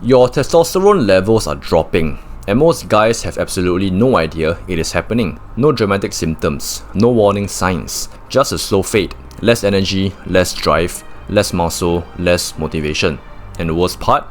Your testosterone levels are dropping, and most guys have absolutely no idea it is happening. No dramatic symptoms, no warning signs, just a slow fade, less energy, less drive, less muscle, less motivation. And the worst part,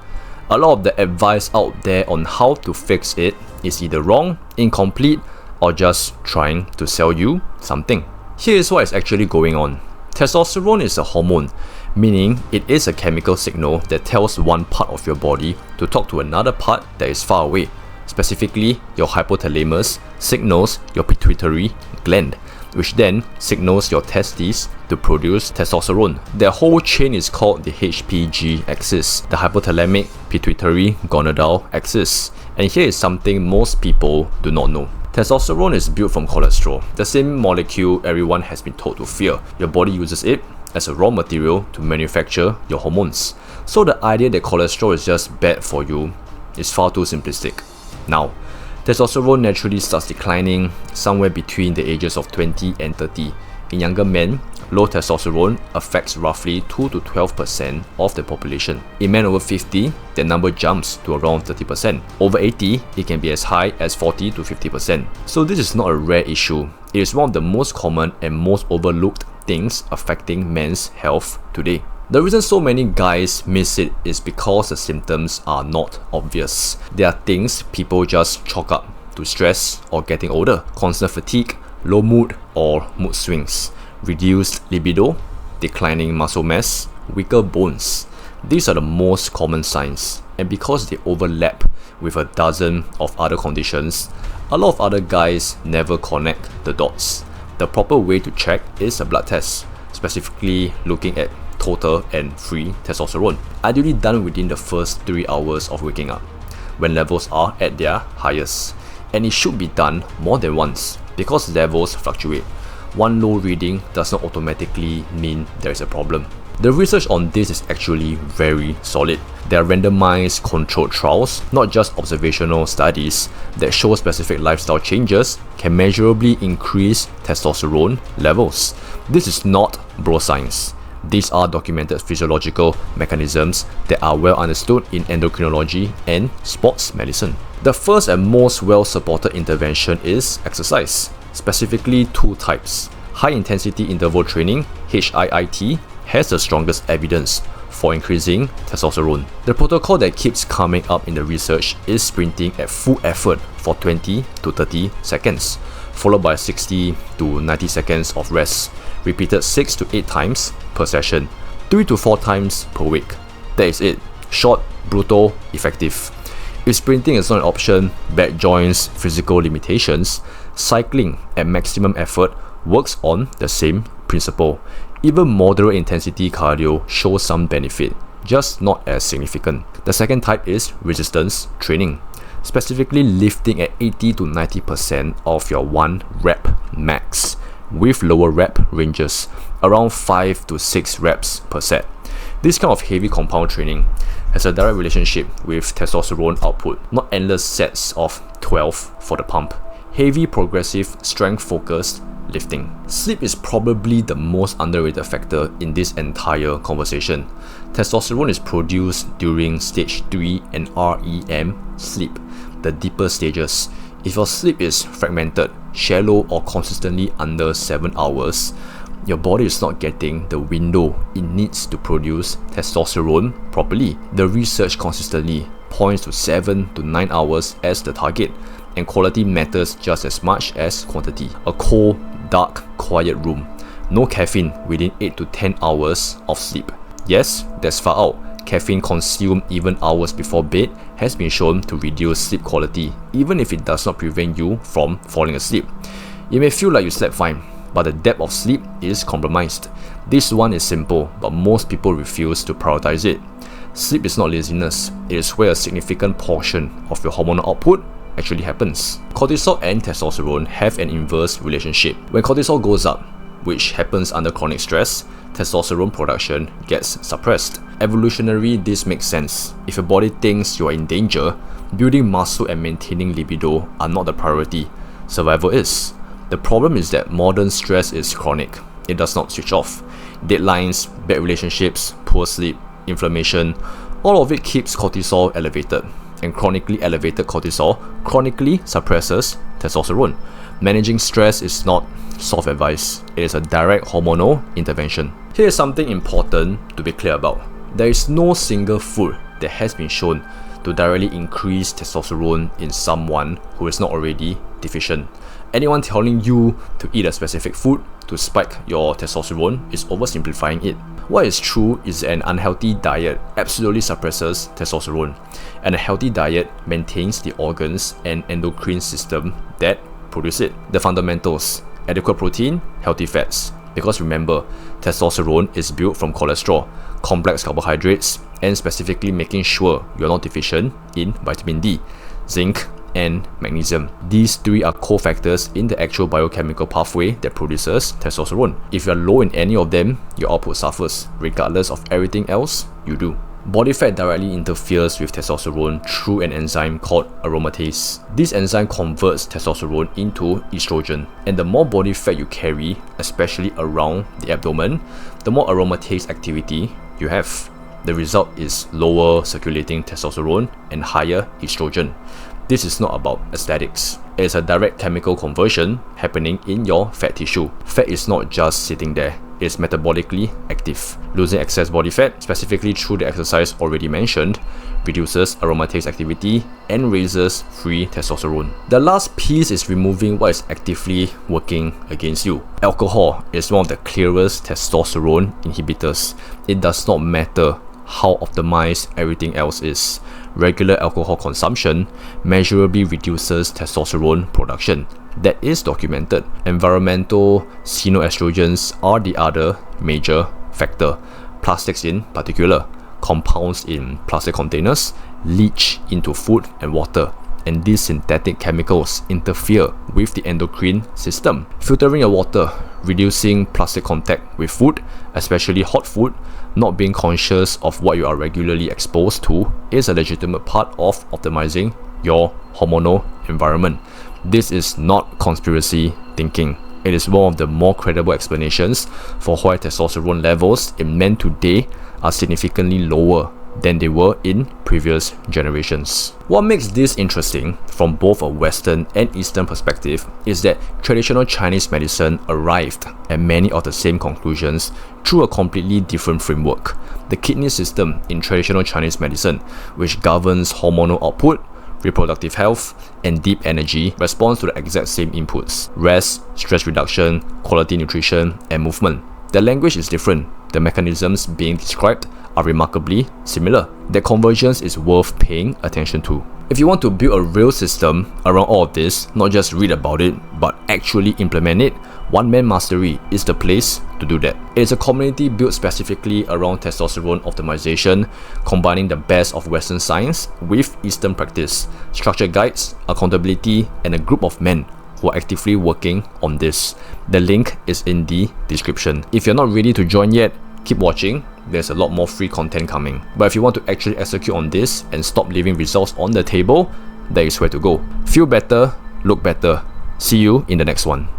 a lot of the advice out there on how to fix it is either wrong, incomplete, or just trying to sell you something. Here is what is actually going on. Testosterone is a hormone, meaning it is a chemical signal that tells one part of your body to talk to another part that is far away. Specifically, your hypothalamus signals your pituitary gland, which then signals your testes to produce testosterone. The whole chain is called the HPG axis, the hypothalamic pituitary gonadal axis. And here is something most people do not know. Testosterone is built from cholesterol, the same molecule everyone has been told to fear. Your body uses it as a raw material to manufacture your hormones. So the idea that cholesterol is just bad for you is far too simplistic. Now, testosterone naturally starts declining somewhere between the ages of 20 and 30. In younger men, low testosterone affects roughly 2 to 12% of the population. In men over 50, the number jumps to around 30%. Over 80, it can be as high as 40 to 50%. So this is not a rare issue. It is one of the most common and most overlooked things affecting men's health today. The reason so many guys miss it is because the symptoms are not obvious. There are things people just chalk up to stress or getting older, constant fatigue, low mood or mood swings, reduced libido, declining muscle mass, weaker bones. These are the most common signs, and because they overlap with a dozen of other conditions, a lot of other guys never connect the dots. The proper way to check is a blood test, specifically looking at total and free testosterone, ideally done within the first 3 hours of waking up, when levels are at their highest. And it should be done more than once, because levels fluctuate. One low reading does not automatically mean there is a problem. The research on this is actually very solid. There are randomized controlled trials, not just observational studies, that show specific lifestyle changes can measurably increase testosterone levels. This is not bro science. These are documented physiological mechanisms that are well understood in endocrinology and sports medicine. The first and most well-supported intervention is exercise, specifically two types. High-intensity interval training, HIIT, has the strongest evidence for increasing testosterone. The protocol that keeps coming up in the research is sprinting at full effort for 20 to 30 seconds, followed by 60 to 90 seconds of rest, repeated 6 to 8 times per session, 3 to 4 times per week. That is it. Short, brutal, effective. If sprinting is not an option, bad joints, physical limitations, cycling at maximum effort works on the same principle. Even moderate intensity cardio shows some benefit, just not as significant. The second type is resistance training, specifically lifting at 80 to 90% of your 1 rep max, with lower rep ranges, around 5 to 6 reps per set. This kind of heavy compound training has a direct relationship with testosterone output, not endless sets of 12 for the pump. Heavy, progressive, strength-focused lifting. Sleep is probably the most underrated factor in this entire conversation. Testosterone is produced during stage 3 and REM sleep, the deeper stages. If your sleep is fragmented, shallow, or consistently under 7 hours, your body is not getting the window it needs to produce testosterone properly. The research consistently points to 7 to 9 hours as the target, and quality matters just as much as quantity. A cold, dark, quiet room, no caffeine within 8 to 10 hours of sleep. Yes, that's far out. Caffeine consumed even hours before bed has been shown to reduce sleep quality, even if it does not prevent you from falling asleep. You may feel like you slept fine, but the depth of sleep is compromised. This one is simple, but most people refuse to prioritize it. Sleep is not laziness, it is where a significant portion of your hormonal output actually happens. Cortisol and testosterone have an inverse relationship. When cortisol goes up, which happens under chronic stress, testosterone production gets suppressed. Evolutionary, this makes sense. If your body thinks you are in danger, building muscle and maintaining libido are not the priority. Survival is. The problem is that modern stress is chronic. It does not switch off. Deadlines, bad relationships, poor sleep, inflammation, All of it keeps cortisol elevated, and chronically elevated cortisol chronically suppresses testosterone. Managing stress is not soft advice, it is a direct hormonal intervention. Here is something important to be clear about. There is no single food that has been shown to directly increase testosterone in someone who is not already deficient. Anyone telling you to eat a specific food to spike your testosterone is oversimplifying it. What is true is an unhealthy diet absolutely suppresses testosterone, and a healthy diet maintains the organs and endocrine system that produce it. The fundamentals: adequate protein, healthy fats. Because remember, testosterone is built from cholesterol, complex carbohydrates, and specifically making sure you're not deficient in vitamin D, zinc, and magnesium. These three are cofactors in the actual biochemical pathway that produces testosterone. If you're low in any of them, your output suffers, regardless of everything else you do. Body fat directly interferes with testosterone through an enzyme called aromatase. This enzyme converts testosterone into estrogen, and the more body fat you carry, especially around the abdomen, the more aromatase activity you have. The result is lower circulating testosterone and higher estrogen. This is not about aesthetics. It is a direct chemical conversion happening in your fat tissue. Fat is not just sitting there. It is metabolically active. Losing excess body fat, specifically through the exercise already mentioned, reduces aromatase activity and raises free testosterone. The last piece is removing what is actively working against you. Alcohol is one of the clearest testosterone inhibitors. It does not matter how optimized everything else is. Regular alcohol consumption measurably reduces testosterone production. That is documented. Environmental xenoestrogens are the other major factor. Plastics in particular, compounds in plastic containers, leach into food and water, and these synthetic chemicals interfere with the endocrine system. Filtering your water, reducing plastic contact with food, especially hot food, not being conscious of what you are regularly exposed to is a legitimate part of optimizing your hormonal environment. This is not conspiracy thinking. It is one of the more credible explanations for why testosterone levels in men today are significantly lower than they were in previous generations. What makes this interesting from both a Western and Eastern perspective is that traditional Chinese medicine arrived at many of the same conclusions through a completely different framework. The kidney system in traditional Chinese medicine, which governs hormonal output, reproductive health, and deep energy, responds to the exact same inputs: rest, stress reduction, quality nutrition, and movement. The language is different. The mechanisms being described are remarkably similar. The convergence is worth paying attention to. If you want to build a real system around all of this, not just read about it, but actually implement it, One Man Mastery is the place to do that. It is a community built specifically around testosterone optimization, combining the best of Western science with Eastern practice, structured guides, accountability, and a group of men who are actively working on this. The link is in the description. If you're not ready to join yet, keep watching. There's a lot more free content coming. But if you want to actually execute on this and stop leaving results on the table, that is where to go. Feel better, look better. See you in the next one.